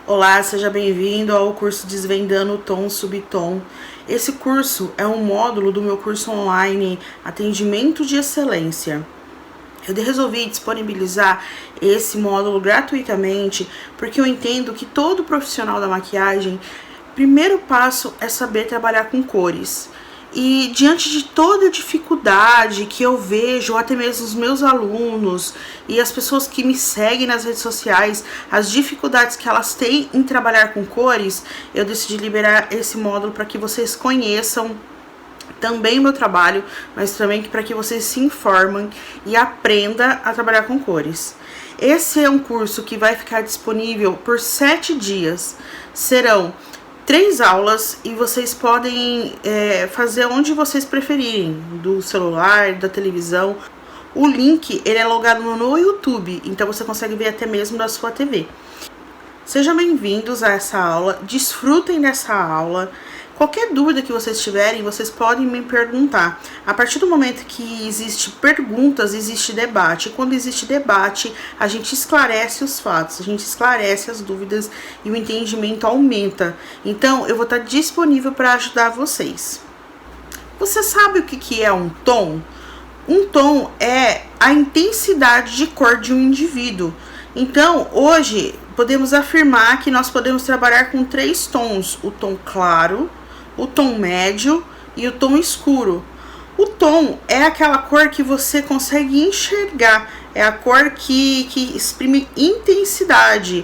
Olá, seja bem-vindo ao curso Desvendando o Tom Subtom. Esse curso é um módulo do meu curso online Atendimento de Excelência. Eu resolvi disponibilizar esse módulo gratuitamente porque eu entendo que todo profissional da maquiagem, primeiro passo é saber trabalhar com cores. E diante de toda a dificuldade que eu vejo, até mesmo os meus alunos e as pessoas que me seguem nas redes sociais, as dificuldades que elas têm em trabalhar com cores, eu decidi liberar esse módulo para que vocês conheçam também o meu trabalho, mas também para que vocês se informem e aprendam a trabalhar com cores. Esse é um curso que vai ficar disponível por 7 dias. Serão 3 aulas e vocês podem fazer onde vocês preferirem, do celular, da televisão. O link ele é logado no YouTube, então você consegue ver até mesmo da sua TV. Sejam bem-vindos a essa aula, desfrutem dessa aula. Qualquer dúvida que vocês tiverem, vocês podem me perguntar. A partir do momento que existe perguntas, existe debate. E quando existe debate, a gente esclarece os fatos, a gente esclarece as dúvidas e o entendimento aumenta. Então, eu vou estar disponível para ajudar vocês. Você sabe o que é um tom? Um tom é a intensidade de cor de um indivíduo. Então, hoje, podemos afirmar que nós podemos trabalhar com 3 tons. O tom claro, o tom médio e o tom escuro. O tom é aquela cor que você consegue enxergar, é a cor que exprime intensidade.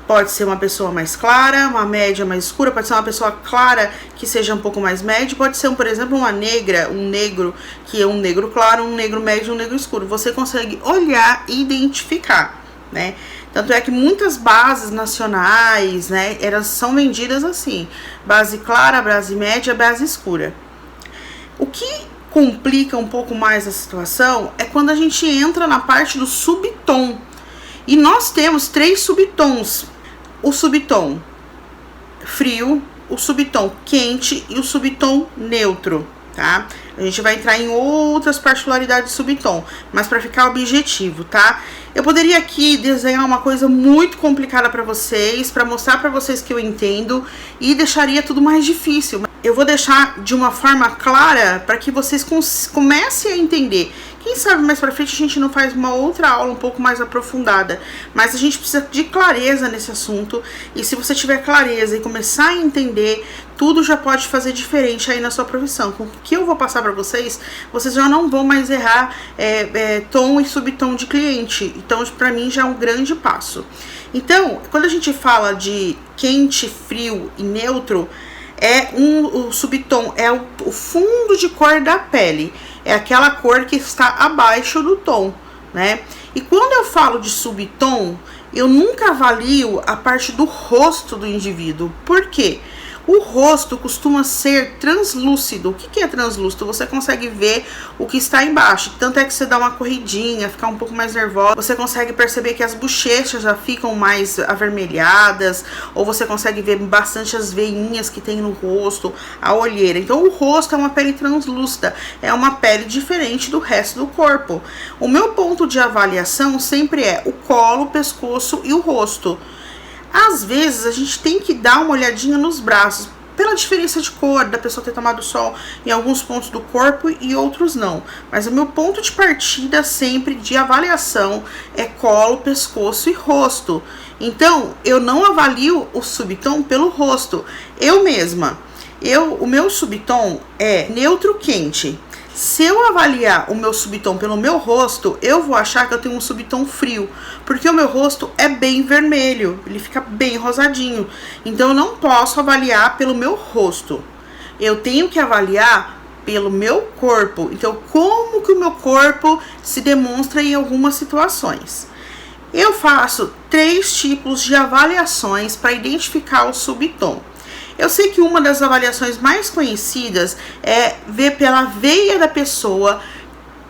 Pode ser uma pessoa mais clara, uma média mais escura, pode ser uma pessoa clara que seja um pouco mais médio, pode ser, por exemplo, uma negra, um negro, que é um negro claro, um negro médio, um negro escuro. Você consegue olhar e identificar, né? Tanto é que muitas bases nacionais, né, elas são vendidas assim, base clara, base média, base escura. O que complica um pouco mais a situação é quando a gente entra na parte do subtom. E nós temos 3 subtons: o subtom frio, o subtom quente e o subtom neutro, tá? A gente vai entrar em outras particularidades do subtom, mas para ficar objetivo, tá? Eu poderia aqui desenhar uma coisa muito complicada para vocês, para mostrar para vocês que eu entendo, e deixaria tudo mais difícil. Eu vou deixar de uma forma clara para que vocês comecem a entender. Quem sabe mais pra frente a gente não faz uma outra aula um pouco mais aprofundada, mas a gente precisa de clareza nesse assunto, e se você tiver clareza e começar a entender, tudo já pode fazer diferente aí na sua profissão. Com o que eu vou passar pra vocês, vocês já não vão mais errar tom e subtom de cliente, então pra mim já é um grande passo. Então, quando a gente fala de quente, frio e neutro, o subtom é o fundo de cor da pele, é aquela cor que está abaixo do tom, né? E quando eu falo de subtom, eu nunca avalio a parte do rosto do indivíduo. Por quê? O rosto costuma ser translúcido. O que é translúcido? Você consegue ver o que está embaixo. Tanto é que você dá uma corridinha, fica um pouco mais nervosa. Você consegue perceber que as bochechas já ficam mais avermelhadas. Ou você consegue ver bastante as veinhas que tem no rosto, a olheira. Então o rosto é uma pele translúcida. É uma pele diferente do resto do corpo. O meu ponto de avaliação sempre é o colo, o pescoço e o rosto. Às vezes a gente tem que dar uma olhadinha nos braços, pela diferença de cor, da pessoa ter tomado sol em alguns pontos do corpo e outros não. Mas o meu ponto de partida sempre de avaliação é colo, pescoço e rosto. Então, eu não avalio o subtom pelo rosto. Eu mesma, o meu subtom é neutro quente. Se eu avaliar o meu subtom pelo meu rosto, eu vou achar que eu tenho um subtom frio, porque o meu rosto é bem vermelho, ele fica bem rosadinho. Então eu não posso avaliar pelo meu rosto. Eu tenho que avaliar pelo meu corpo. Então, como que o meu corpo se demonstra em algumas situações? Eu faço 3 tipos de avaliações para identificar o subtom. Eu sei que uma das avaliações mais conhecidas é ver pela veia da pessoa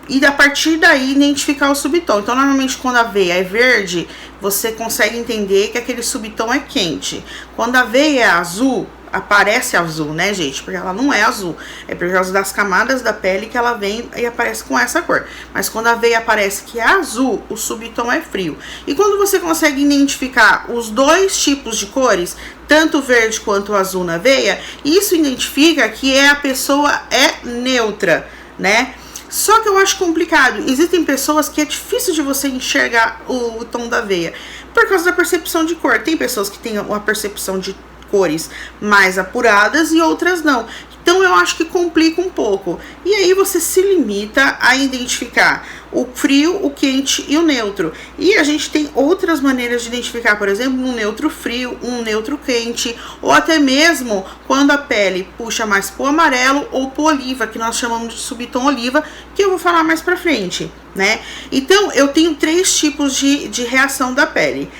e a partir daí identificar o subtom. Então, normalmente quando a veia é verde, você consegue entender que aquele subtom é quente. Quando a veia é azul, aparece azul, né, gente? Porque ela não é azul, é por causa das camadas da pele que ela vem e aparece com essa cor. Mas quando a veia aparece que é azul, o subtom é frio. E quando você consegue identificar os dois tipos de cores, tanto o verde quanto o azul na veia, isso identifica que a pessoa é neutra, né? Só que eu acho complicado. Existem pessoas que é difícil de você enxergar o tom da veia por causa da percepção de cor. Tem pessoas que têm uma percepção de cores mais apuradas e outras não. Então eu acho que complica um pouco. E aí você se limita a identificar o frio, o quente e o neutro. E a gente tem outras maneiras de identificar, por exemplo, um neutro frio, um neutro quente, ou até mesmo quando a pele puxa mais pro amarelo ou pro oliva, que nós chamamos de subtom oliva, que eu vou falar mais pra frente, né? Então eu tenho 3 tipos de reação da pele.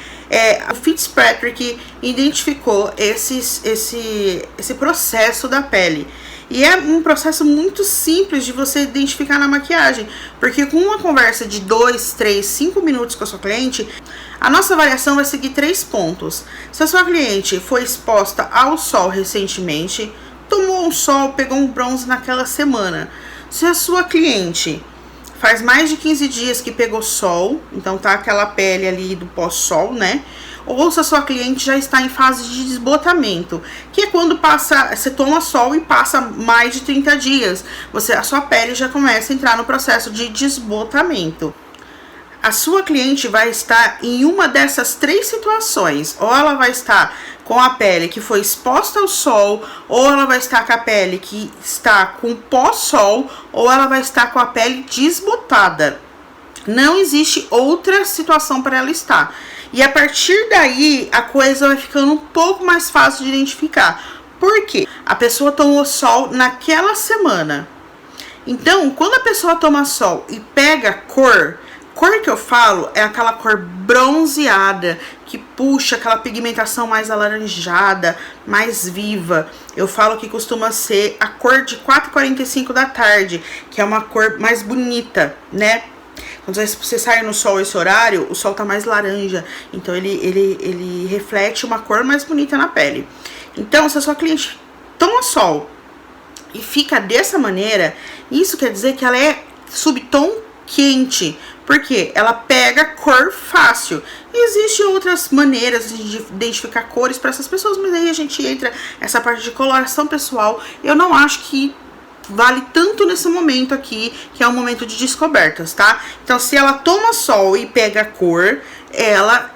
O Fitzpatrick identificou esse processo da pele. E é um processo muito simples de você identificar na maquiagem, porque com uma conversa de 2, 3, 5 minutos com a sua cliente, a nossa avaliação vai seguir 3 pontos. Se a sua cliente foi exposta ao sol recentemente, tomou um sol, pegou um bronze naquela semana. Se a sua cliente faz mais de 15 dias que pegou sol, então tá aquela pele ali do pós-sol, né? Ou se a sua cliente já está em fase de desbotamento, que é quando você toma sol e passa mais de 30 dias, a sua pele já começa a entrar no processo de desbotamento. A sua cliente vai estar em uma dessas 3 situações, ou ela vai estar com a pele que foi exposta ao sol, ou ela vai estar com a pele que está com pós-sol, ou ela vai estar com a pele desbotada. Não existe outra situação para ela estar. E a partir daí, a coisa vai ficando um pouco mais fácil de identificar. Por quê? A pessoa tomou sol naquela semana. Então, quando a pessoa toma sol e pega cor que eu falo é aquela cor bronzeada, que puxa aquela pigmentação mais alaranjada, mais viva. Eu falo que costuma ser a cor de 4h45 da tarde, que é uma cor mais bonita, né? Quando você sai no sol esse horário, o sol tá mais laranja, então ele reflete uma cor mais bonita na pele. Então, se a sua cliente toma sol e fica dessa maneira, isso quer dizer que ela é subtom quente, porque ela pega cor fácil. Existem outras maneiras de identificar cores para essas pessoas, mas aí a gente entra nessa parte de coloração pessoal. Eu não acho que vale tanto nesse momento aqui, que é um momento de descobertas, tá? Então, se ela toma sol e pega cor, ela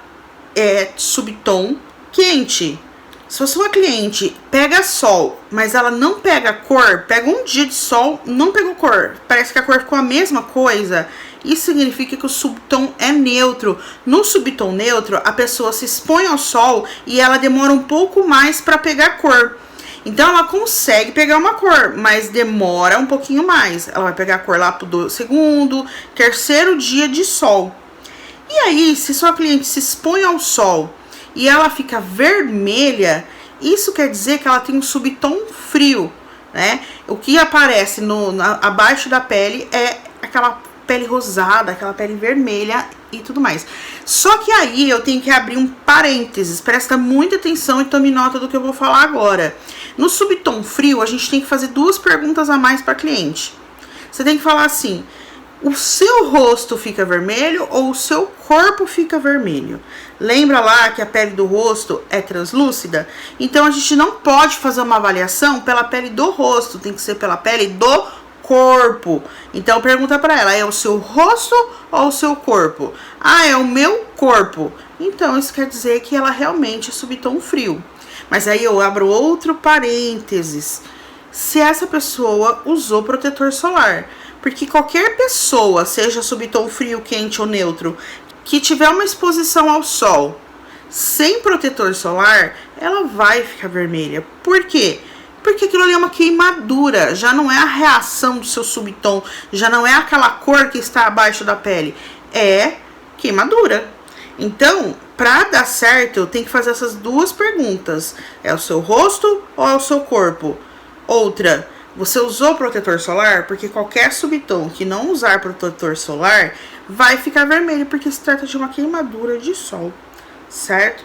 é subtom quente. Se a sua cliente pega sol, mas ela não pega cor, pega um dia de sol, não pegou cor, parece que a cor ficou a mesma coisa, isso significa que o subtom é neutro. No subtom neutro, a pessoa se expõe ao sol e ela demora um pouco mais para pegar cor. Então, ela consegue pegar uma cor, mas demora um pouquinho mais. Ela vai pegar a cor lá pro segundo, terceiro dia de sol. E aí, se sua cliente se expõe ao sol e ela fica vermelha, isso quer dizer que ela tem um subtom frio, né? O que aparece abaixo da pele é aquela pele rosada, aquela pele vermelha e tudo mais. Só que aí eu tenho que abrir um parênteses, presta muita atenção e tome nota do que eu vou falar agora. No subtom frio, a gente tem que fazer 2 perguntas a mais para cliente. Você tem que falar assim: o seu rosto fica vermelho ou o seu corpo fica vermelho? Lembra lá que a pele do rosto é translúcida? Então a gente não pode fazer uma avaliação pela pele do rosto, tem que ser pela pele do corpo. Então pergunta para ela: é o seu rosto ou o seu corpo? Ah, é o meu corpo. Então isso quer dizer que ela realmente é subtom frio. Mas aí eu abro outro parênteses: se essa pessoa usou protetor solar. Porque qualquer pessoa, seja subtom frio, quente ou neutro, que tiver uma exposição ao sol sem protetor solar, ela vai ficar vermelha. Por quê? Porque aquilo ali é uma queimadura, já não é a reação do seu subtom, já não é aquela cor que está abaixo da pele, é queimadura. Então, para dar certo, tem que fazer essas 2 perguntas: é o seu rosto ou é o seu corpo? Outra: você usou protetor solar? Porque qualquer subtom que não usar protetor solar vai ficar vermelho, porque se trata de uma queimadura de sol, certo?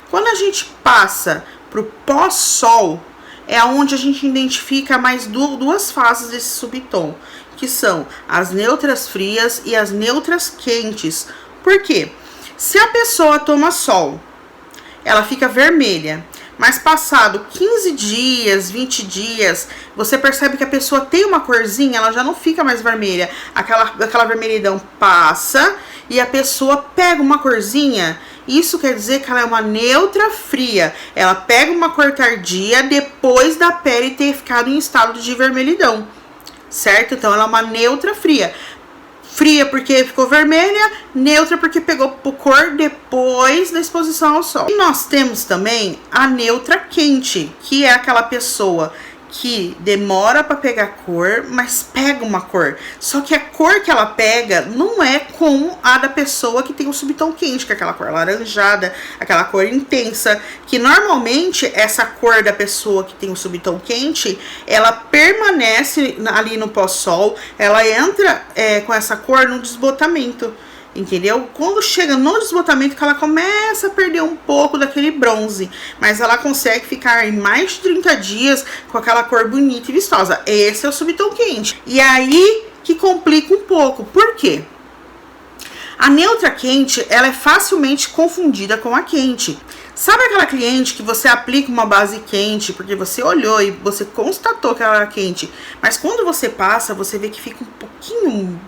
Quando a gente passa pro pós-sol, é onde a gente identifica mais duas fases desse subtom, que são as neutras frias e as neutras quentes. Por quê? Se a pessoa toma sol, ela fica vermelha, mas passado 15 dias, 20 dias, você percebe que a pessoa tem uma corzinha, ela já não fica mais vermelha. Aquela vermelhidão passa e a pessoa pega uma corzinha. Isso quer dizer que ela é uma neutra fria. Ela pega uma cor tardia depois da pele ter ficado em estado de vermelhidão, certo? Então ela é uma neutra fria. Fria porque ficou vermelha, neutra porque pegou cor depois da exposição ao sol. E nós temos também a neutra quente, que é aquela pessoa que demora para pegar cor, mas pega uma cor. Só que a cor que ela pega não é com a da pessoa que tem o subtom quente, que é aquela cor laranjada, aquela cor intensa, que normalmente essa cor da pessoa que tem o subtom quente, ela permanece ali no pós-sol, ela entra com essa cor no desbotamento. Entendeu? Quando chega no desbotamento que ela começa a perder um pouco daquele bronze, mas ela consegue ficar em mais de 30 dias com aquela cor bonita e vistosa. Esse é o subtom quente. E aí que complica um pouco. Por quê? A neutra quente, ela é facilmente confundida com a quente. Sabe aquela cliente que você aplica uma base quente, porque você olhou e você constatou que ela era quente, mas quando você passa, você vê que fica um pouquinho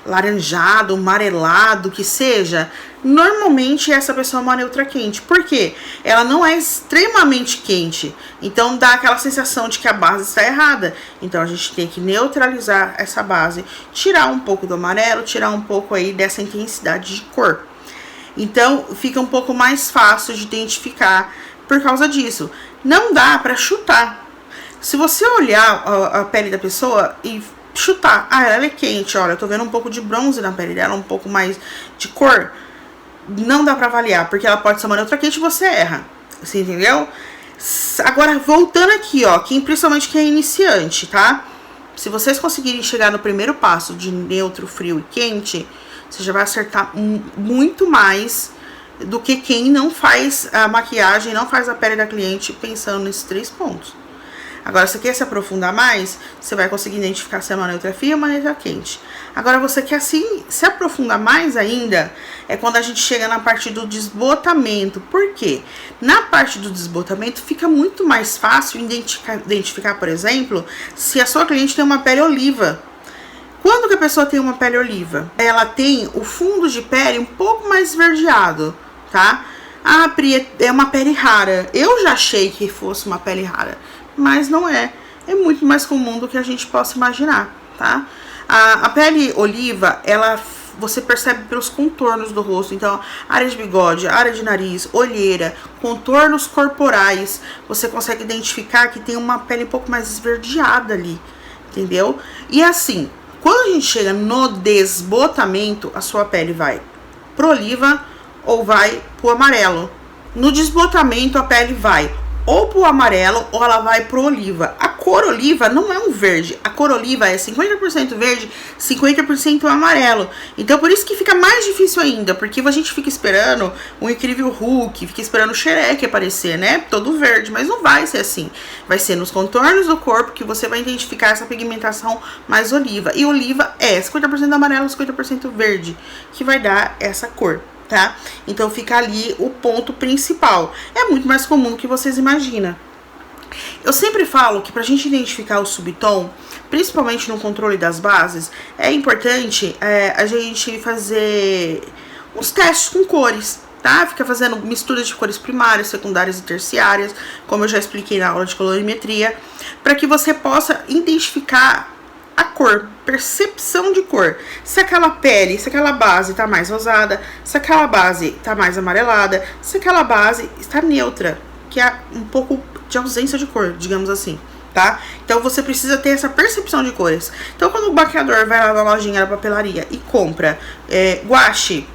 laranjado, amarelado, que seja? Normalmente essa pessoa é uma neutra quente. Por quê? Ela não é extremamente quente, então dá aquela sensação de que a base está errada. Então a gente tem que neutralizar essa base, tirar um pouco do amarelo, tirar um pouco aí dessa intensidade de cor. Então fica um pouco mais fácil de identificar por causa disso. Não dá para chutar. Se você olhar a pele da pessoa e chutar, ela é quente, olha, eu tô vendo um pouco de bronze na pele dela, um pouco mais de cor, não dá pra avaliar, porque ela pode ser uma neutra quente e você erra, você entendeu? Agora, voltando aqui, ó, principalmente quem é iniciante, tá? Se vocês conseguirem chegar no primeiro passo de neutro, frio e quente, você já vai acertar muito mais do que quem não faz a maquiagem, não faz a pele da cliente pensando nesses 3 pontos. Agora, se você quer se aprofundar mais, você vai conseguir identificar se é uma neutra fria ou uma neutra quente. Agora, você quer se aprofundar mais ainda, é quando a gente chega na parte do desbotamento. Por quê? Na parte do desbotamento, fica muito mais fácil identificar, por exemplo, se a sua cliente tem uma pele oliva. Quando que a pessoa tem uma pele oliva? Ela tem o fundo de pele um pouco mais esverdeado, tá? Ah, Pri, é uma pele rara. Eu já achei que fosse uma pele rara, mas não é. É muito mais comum do que a gente possa imaginar, tá? A pele oliva, você percebe pelos contornos do rosto. Então, área de bigode, área de nariz, olheira, contornos corporais, você consegue identificar que tem uma pele um pouco mais esverdeada ali, entendeu? E assim, quando a gente chega no desbotamento, a sua pele vai pro oliva ou vai pro amarelo. No desbotamento, a pele vai ou pro amarelo ou ela vai pro oliva. A cor oliva não é um verde. A cor oliva é 50% verde, 50% amarelo. Então por isso que fica mais difícil ainda, porque a gente fica esperando o incrível Hulk, fica esperando o Shrek aparecer, né? Todo verde, mas não vai ser assim. Vai ser nos contornos do corpo que você vai identificar essa pigmentação mais oliva. E oliva é 50% amarelo, 50% verde, que vai dar essa cor, tá? Então fica ali o ponto principal. É muito mais comum do que vocês imaginam. Eu sempre falo que pra gente identificar o subtom, principalmente no controle das bases, é importante a gente fazer uns testes com cores, tá? Fica fazendo misturas de cores primárias, secundárias e terciárias, como eu já expliquei na aula de colorimetria, para que você possa identificar a cor, percepção de cor. Se aquela pele, se aquela base tá mais rosada, se aquela base tá mais amarelada, se aquela base está neutra, que é um pouco de ausência de cor, digamos assim, tá? Então você precisa ter essa percepção de cores. Então quando o maquiador vai lá na lojinha da papelaria e compra guache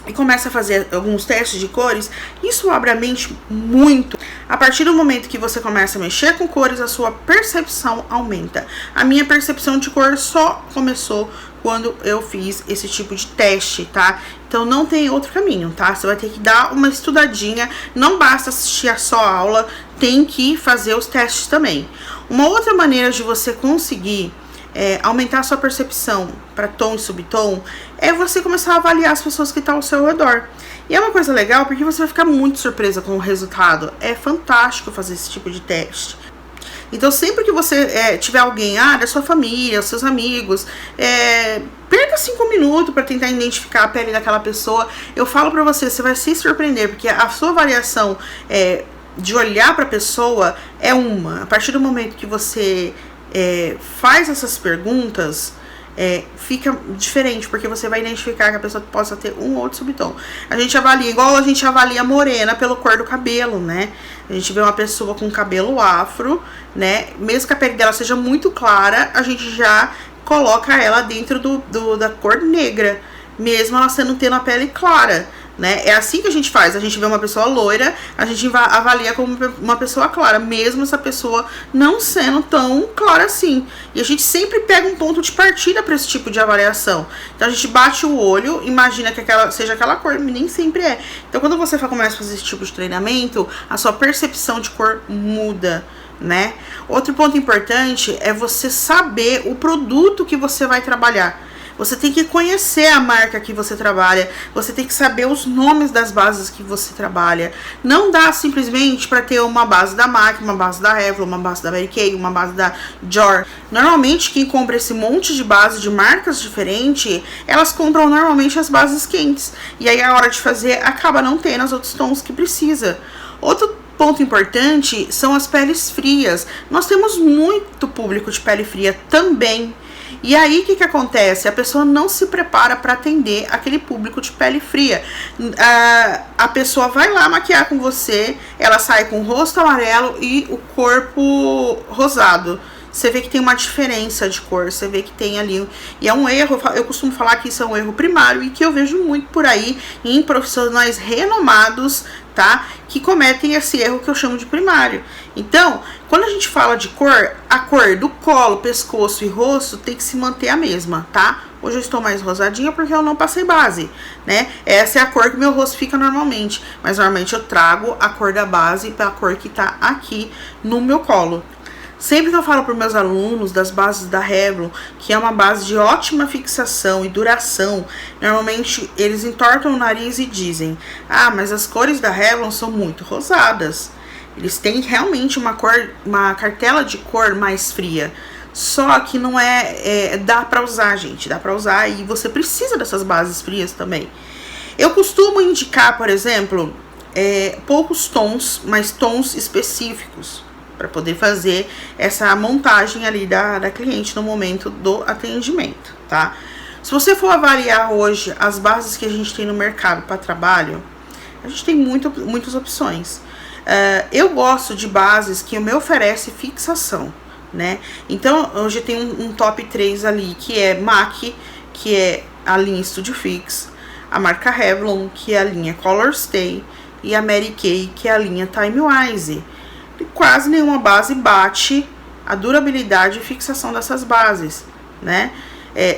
e começa a fazer alguns testes de cores, isso abre a mente muito. A partir do momento que você começa a mexer com cores, a sua percepção aumenta. A minha percepção de cor só começou quando eu fiz esse tipo de teste, tá? Então não tem outro caminho, tá? Você vai ter que dar uma estudadinha, não basta assistir a só aula, tem que fazer os testes também. Uma outra maneira de você conseguir aumentar a sua percepção para tom e subtom é você começar a avaliar as pessoas que estão ao seu redor. E é uma coisa legal porque você vai ficar muito surpresa com o resultado. É fantástico fazer esse tipo de teste. Então, sempre que você tiver alguém, da sua família, seus amigos, perca 5 minutos para tentar identificar a pele daquela pessoa. Eu falo para você, você vai se surpreender, porque a sua variação de olhar para a pessoa é uma. A partir do momento que você faz essas perguntas, fica diferente, porque você vai identificar que a pessoa possa ter um ou outro subtom. A gente avalia, igual a gente avalia a morena pela cor do cabelo, né? A gente vê uma pessoa com cabelo afro, né? Mesmo que a pele dela seja muito clara, a gente já coloca ela dentro da cor negra, mesmo ela tendo a pele clara, né? É assim que a gente faz. A gente vê uma pessoa loira, a gente avalia como uma pessoa clara, mesmo essa pessoa não sendo tão clara assim. E a gente sempre pega um ponto de partida para esse tipo de avaliação. Então a gente bate o olho, imagina que seja aquela cor, mas nem sempre é. Então quando você começa a fazer esse tipo de treinamento, a sua percepção de cor muda, né? Outro ponto importante é você saber o produto que você vai trabalhar. Você tem que conhecer a marca que você trabalha, você tem que saber os nomes das bases que você trabalha. Não dá simplesmente para ter uma base da MAC, uma base da Revlon, uma base da Mary Kay, uma base da Dior. Normalmente quem compra esse monte de base de marcas diferentes, elas compram normalmente as bases quentes. E aí a hora de fazer acaba não tendo os outros tons que precisa. Outro ponto importante são as peles frias. Nós temos muito público de pele fria também. E aí, o que acontece? A pessoa não se prepara para atender aquele público de pele fria. A pessoa vai lá maquiar com você, ela sai com o rosto amarelo e o corpo rosado. Você vê que tem uma diferença de cor, você vê que tem ali, e é um erro, eu costumo falar que isso é um erro primário e que eu vejo muito por aí em profissionais renomados, tá? Que cometem esse erro que eu chamo de primário. Então, quando a gente fala de cor, a cor do colo, pescoço e rosto tem que se manter a mesma, tá? Hoje eu estou mais rosadinha porque eu não passei base, né? Essa é a cor que meu rosto fica normalmente, mas normalmente eu trago a cor da base para a cor que tá aqui no meu colo. Sempre que eu falo para meus alunos das bases da Revlon, que é uma base de ótima fixação e duração, normalmente eles entortam o nariz e dizem: mas as cores da Revlon são muito rosadas. Eles têm realmente uma cartela de cor mais fria. Só que não dá pra usar, gente. Dá pra usar e você precisa dessas bases frias também. Eu costumo indicar, por exemplo, poucos tons, mas tons específicos, para poder fazer essa montagem ali da cliente no momento do atendimento, tá? Se você for avaliar hoje as bases que a gente tem no mercado para trabalho, a gente tem muitas opções. Eu gosto de bases que me oferece fixação, né? Então, hoje tem um top 3 ali, que é MAC, que é a linha Studio Fix, a marca Revlon, que é a linha Color Stay, e a Mary Kay, que é a linha Time Wise. E quase nenhuma base bate a durabilidade e fixação dessas bases, né?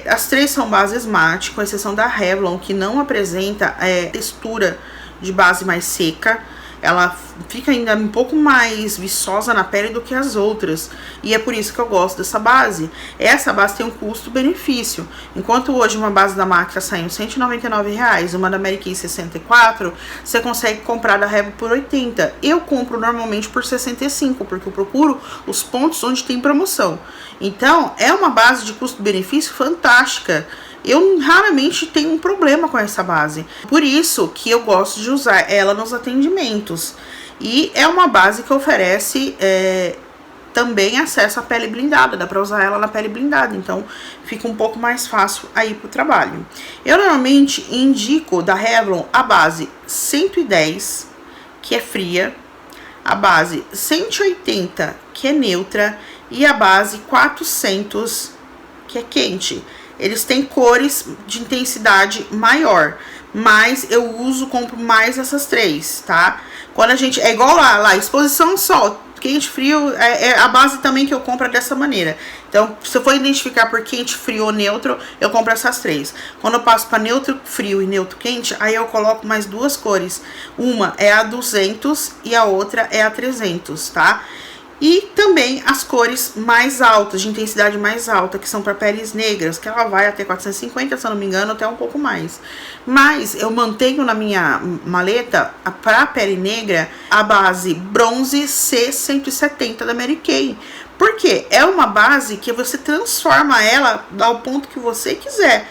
As três são bases mate, com exceção da Revlon, que não apresenta textura de base mais seca. Ela fica ainda um pouco mais viçosa na pele do que as outras. E é por isso que eu gosto dessa base. Essa base tem um custo-benefício. Enquanto hoje uma base da MAC tá saindo R$199, uma da Mary Kay R$64, você consegue comprar da Revlon por R$80. Eu compro normalmente por R$65, porque eu procuro os pontos onde tem promoção. Então, é uma base de custo-benefício fantástica. Eu raramente tenho um problema com essa base. Por isso que eu gosto de usar ela nos atendimentos. E é uma base que oferece também acesso à pele blindada. Dá pra usar ela na pele blindada. Então, fica um pouco mais fácil aí pro trabalho. Eu normalmente indico da Revlon a base 110, que é fria. A base 180, que é neutra. E a base 400, que é quente. Eles têm cores de intensidade maior, mas eu compro mais essas três, tá? Quando a gente, é igual lá, exposição sol, quente, frio, a base também que eu compro é dessa maneira. Então, se eu for identificar por quente, frio ou neutro, eu compro essas três. Quando eu passo para neutro, frio e neutro, quente, aí eu coloco mais duas cores. Uma é a 200 e a outra é a 300, tá? E também as cores mais altas, de intensidade mais alta, que são para peles negras, que ela vai até 450, se eu não me engano, até um pouco mais. Mas eu mantenho na minha maleta, para pele negra, a base bronze C170 da Mary Kay. Porque é uma base que você transforma ela ao ponto que você quiser.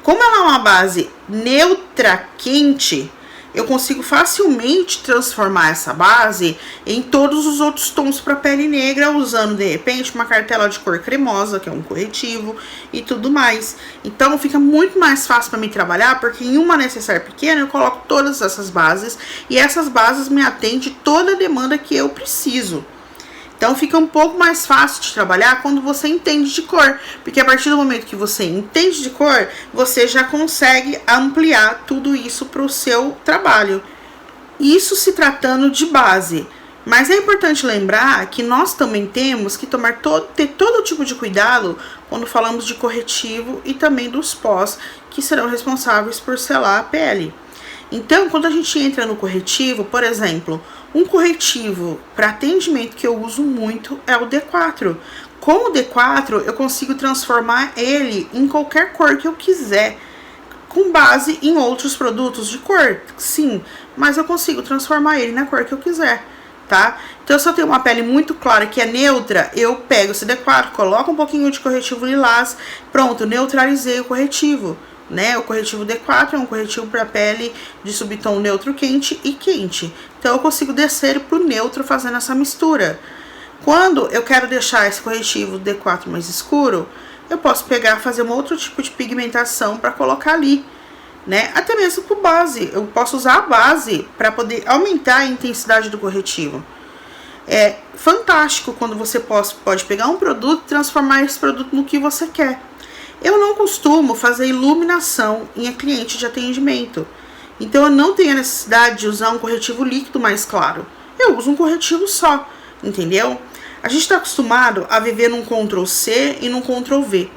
Como ela é uma base neutra quente, eu consigo facilmente transformar essa base em todos os outros tons para pele negra, usando de repente uma cartela de cor cremosa, que é um corretivo e tudo mais. Então fica muito mais fácil para mim trabalhar, porque em uma necessaire pequena eu coloco todas essas bases e essas bases me atendem toda a demanda que eu preciso. Então fica um pouco mais fácil de trabalhar quando você entende de cor, porque a partir do momento que você entende de cor, você já consegue ampliar tudo isso para o seu trabalho. Isso se tratando de base, mas é importante lembrar que nós também temos que ter todo tipo de cuidado quando falamos de corretivo e também dos pós, que serão responsáveis por selar a pele. Então, quando a gente entra no corretivo, por exemplo, um corretivo para atendimento que eu uso muito é o D4. Com o D4, eu consigo transformar ele em qualquer cor que eu quiser, com base em outros produtos de cor, sim, mas eu consigo transformar ele na cor que eu quiser, tá? Então, se eu tenho uma pele muito clara que é neutra, eu pego esse D4, coloco um pouquinho de corretivo lilás, pronto, neutralizei o corretivo. Né? O corretivo D4 é um corretivo para pele de subtom neutro quente e quente. Então eu consigo descer para o neutro fazendo essa mistura. Quando eu quero deixar esse corretivo D4 mais escuro, eu posso pegar, fazer um outro tipo de pigmentação para colocar ali, né? Até mesmo com base, eu posso usar a base para poder aumentar a intensidade do corretivo. É fantástico quando você pode pegar um produto e transformar esse produto no que você quer. Eu não costumo fazer iluminação em cliente de atendimento, então eu não tenho a necessidade de usar um corretivo líquido mais claro. Eu uso um corretivo só, entendeu? A gente está acostumado a viver num Ctrl+C e num Ctrl+V.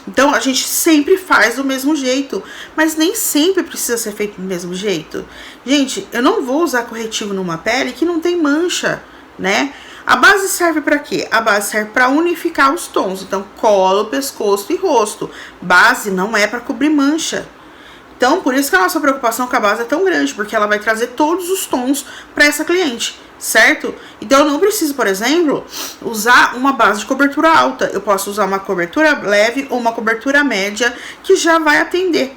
Então a gente sempre faz do mesmo jeito, mas nem sempre precisa ser feito do mesmo jeito. Gente, eu não vou usar corretivo numa pele que não tem mancha, né? A base serve para quê? A base serve para unificar os tons. Então, colo, pescoço e rosto. Base não é para cobrir mancha. Então, por isso que a nossa preocupação com a base é tão grande, porque ela vai trazer todos os tons para essa cliente, certo? Então, eu não preciso, por exemplo, usar uma base de cobertura alta. Eu posso usar uma cobertura leve ou uma cobertura média, que já vai atender.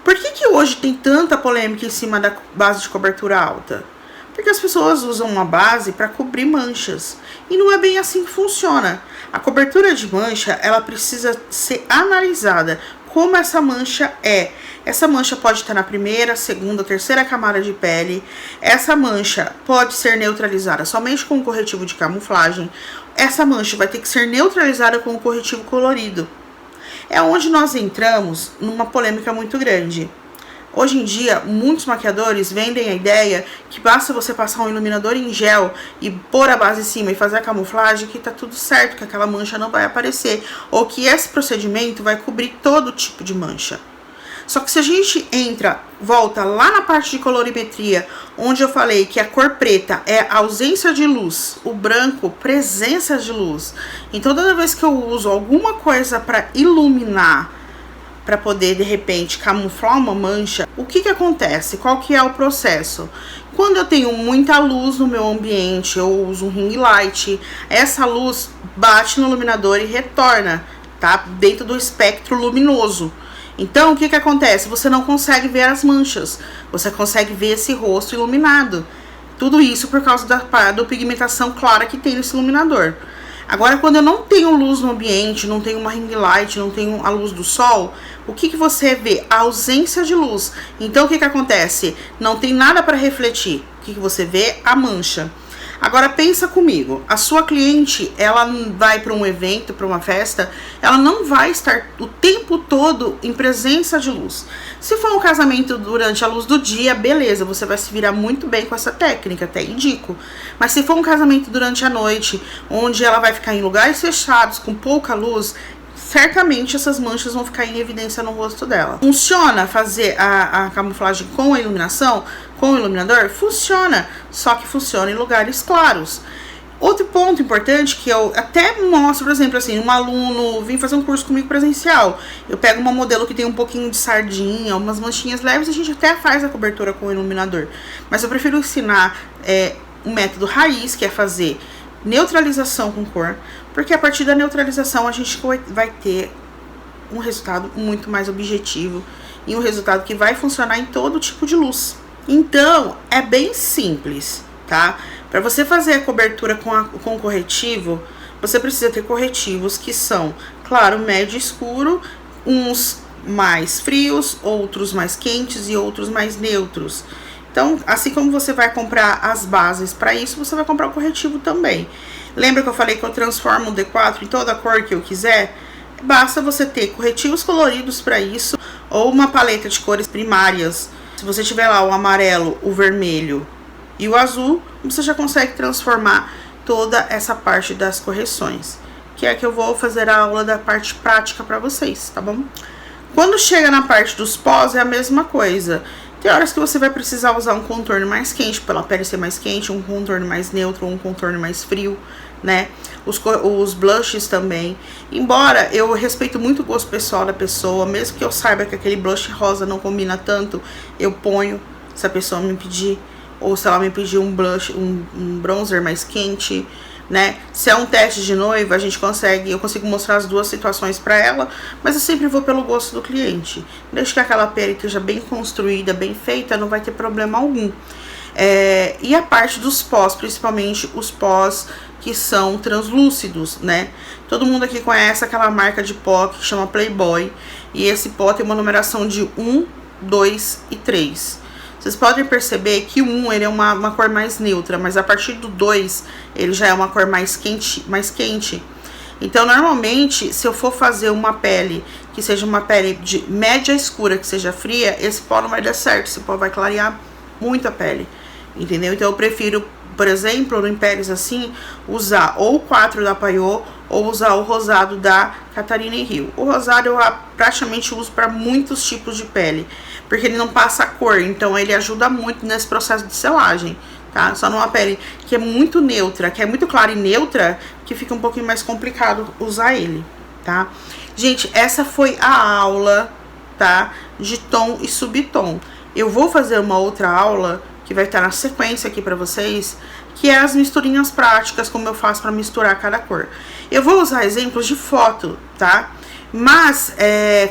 Por que hoje tem tanta polêmica em cima da base de cobertura alta? Porque as pessoas usam uma base para cobrir manchas. E não é bem assim que funciona. A cobertura de mancha, ela precisa ser analisada. Como essa mancha é. Essa mancha pode estar na primeira, segunda, terceira camada de pele. Essa mancha pode ser neutralizada somente com um corretivo de camuflagem. Essa mancha vai ter que ser neutralizada com um corretivo colorido. É onde nós entramos numa polêmica muito grande. Hoje em dia, muitos maquiadores vendem a ideia que basta você passar um iluminador em gel e pôr a base em cima e fazer a camuflagem que tá tudo certo, que aquela mancha não vai aparecer, ou que esse procedimento vai cobrir todo tipo de mancha. Só que se a gente volta lá na parte de colorimetria, onde eu falei que a cor preta é ausência de luz, o branco, presença de luz. Então, toda vez que eu uso alguma coisa para iluminar, para poder, de repente, camuflar uma mancha, o que acontece? Qual que é o processo? Quando eu tenho muita luz no meu ambiente, eu uso um ring light, essa luz bate no iluminador e retorna, tá? Dentro do espectro luminoso. Então, o que acontece? Você não consegue ver as manchas, você consegue ver esse rosto iluminado. Tudo isso por causa da pigmentação clara que tem nesse iluminador. Agora, quando eu não tenho luz no ambiente, não tenho uma ring light, não tenho a luz do sol, o que você vê? A ausência de luz. Então, o que acontece? Não tem nada para refletir. O que você vê? A mancha. Agora pensa comigo, a sua cliente, ela vai para um evento, para uma festa, ela não vai estar o tempo todo em presença de luz. Se for um casamento durante a luz do dia, beleza, você vai se virar muito bem com essa técnica, até indico. Mas se for um casamento durante a noite, onde ela vai ficar em lugares fechados, com pouca luz, certamente essas manchas vão ficar em evidência no rosto dela. Funciona fazer a camuflagem com a iluminação, com o iluminador? Funciona, só que funciona em lugares claros. Outro ponto importante que eu até mostro, por exemplo, assim, um aluno vem fazer um curso comigo presencial, eu pego uma modelo que tem um pouquinho de sardinha, umas manchinhas leves, a gente até faz a cobertura com o iluminador. Mas eu prefiro ensinar um método raiz, que é fazer neutralização com cor, porque a partir da neutralização a gente vai ter um resultado muito mais objetivo e um resultado que vai funcionar em todo tipo de luz. Então, é bem simples, tá? Para você fazer a cobertura com corretivo, você precisa ter corretivos que são, claro, médio e escuro, uns mais frios, outros mais quentes e outros mais neutros. Então, assim como você vai comprar as bases para isso, você vai comprar o corretivo também. Lembra que eu falei que eu transformo o D4 em toda a cor que eu quiser? Basta você ter corretivos coloridos para isso, ou uma paleta de cores primárias. Se você tiver lá o amarelo, o vermelho e o azul, você já consegue transformar toda essa parte das correções, que é que eu vou fazer a aula da parte prática para vocês, tá bom? Quando chega na parte dos pós, é a mesma coisa. Tem horas que você vai precisar usar um contorno mais quente, pela pele ser mais quente, um contorno mais neutro, um contorno mais frio, né? Os blushes também. Embora eu respeito muito o gosto pessoal da pessoa, mesmo que eu saiba que aquele blush rosa não combina tanto, eu ponho, se a pessoa me pedir, ou se ela me pedir um blush, um bronzer mais quente, né? Se é um teste de noiva, eu consigo mostrar as duas situações para ela, mas eu sempre vou pelo gosto do cliente. Desde que aquela pele esteja bem construída, bem feita, não vai ter problema algum. E a parte dos pós, principalmente os pós que são translúcidos, né? Todo mundo aqui conhece aquela marca de pó que chama Playboy, e esse pó tem uma numeração de 1, 2 e 3. Vocês podem perceber que o 1 ele é uma cor mais neutra, mas a partir do 2 ele já é uma cor mais quente. Então, normalmente, se eu for fazer uma pele que seja uma pele de média escura, que seja fria, esse pó não vai dar certo, esse pó vai clarear muito a pele, entendeu? Então, eu prefiro, por exemplo, em peles assim, usar ou o 4 da Paiô ou usar o rosado da Catarina Hill. O rosado eu praticamente uso para muitos tipos de pele, porque ele não passa cor, então ele ajuda muito nesse processo de selagem, tá? Só numa pele que é muito neutra, que é muito clara e neutra, que fica um pouquinho mais complicado usar ele, tá? Gente, essa foi a aula, tá? De tom e subtom. Eu vou fazer uma outra aula que vai estar na sequência aqui pra vocês, que é as misturinhas práticas, como eu faço pra misturar cada cor. Eu vou usar exemplos de foto, tá? Mas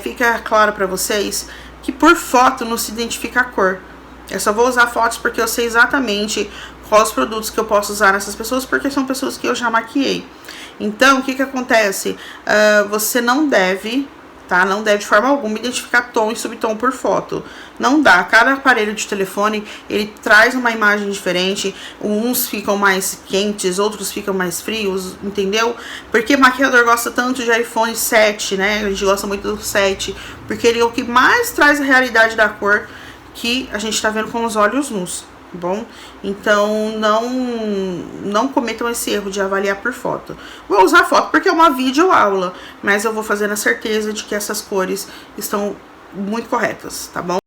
fica claro pra vocês que por foto não se identifica a cor. Eu só vou usar fotos porque eu sei exatamente quais os produtos que eu posso usar nessas pessoas, porque são pessoas que eu já maquiei. Então, o que acontece? Você não deve, tá? Não deve de forma alguma identificar tom e subtom por foto. Não dá. Cada aparelho de telefone, ele traz uma imagem diferente. Uns ficam mais quentes, outros ficam mais frios, entendeu? Porque maquiador gosta tanto de iPhone 7, né? A gente gosta muito do 7, porque ele é o que mais traz a realidade da cor que a gente tá vendo com os olhos nus, tá bom? Então, não cometam esse erro de avaliar por foto. Vou usar foto porque é uma videoaula, mas eu vou fazer na certeza de que essas cores estão muito corretas, tá bom?